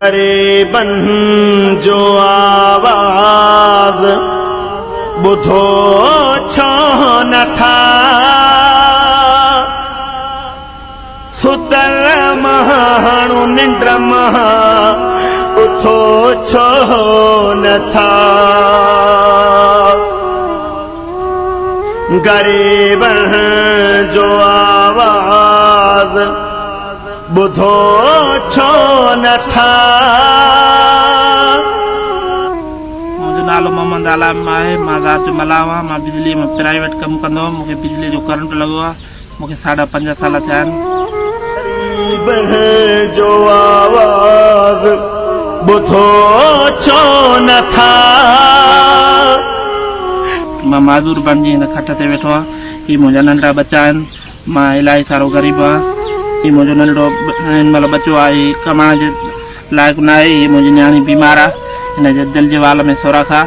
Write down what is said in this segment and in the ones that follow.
गरीबन जो आवाज बुधो छो न था सुतल महाणु निंड महा उथो छो न था गरीबन जो आवाज बुधो छो न था। मुझे नालो मोहम्मद आलम है। मां ज़ात मलावा। मां बिजली में प्राइवेट कम कंदो। मुझे बिजली जो करंट लगो आहे। मुझे 5.5 साल थिया आहिनि। गरीब जो आवाज बुधो छो न था। मां माज़ूर बणिजी हिन खट ते वेठो आहे। ही मुंहिंजा नंढड़ा बच्चा आहिनि। मां इलाही सारो गरीब आहियां। ही मुंहिंजो नंढड़ो हिन महिल बच्चो आहे। ही कमाइण जे लाइक़ु न आहे। ही मुंहिंजी न्याणी बीमार आहे। हिन जे दिलि जे वाल में सोराख़ आहे।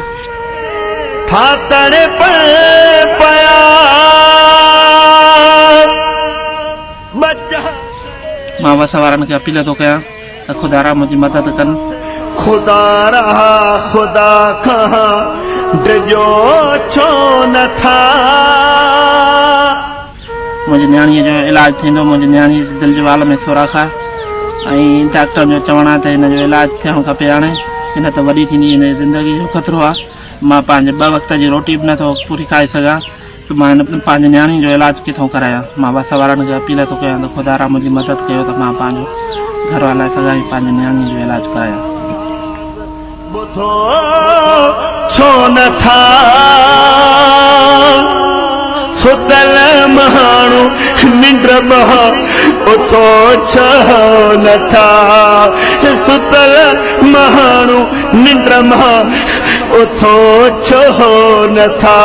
मां वस वारनि खे अपील थो कयां त ख़ुदा रा मुंहिंजी मदद कनि। खुदा रहा खुदा खां डिॼो छो न था। मुंहिंजी न्याणीअ जो इलाजु थींदो। मुंहिंजी न्याणी दिलि जे वाल में सोराख़ आहे ऐं डॉक्टर जो चवणु आहे त हिन जो इलाजु थियणु खपे। हाणे हिन त वॾी थींदी हिन जी ज़िंदगी जो ख़तरो आहे। मां पंहिंजे 2 वक़्त जी रोटी बि नथो पूरी खाई सघां त मां हिन पंहिंजी न्याणी जो इलाजु किथां करायां। मां वस वारनि खे अपील थो कयां त ख़ुदा रा मुंहिंजी मदद कयो त मां पंहिंजो घर हलाए सघां ऐं पंहिंजी न्याणी जो इलाजु करायां। बुधो छो न था सुतल माण्हू निंड महा उथो छो न था। सुतल माण्हू निंड महा उथो छो न था।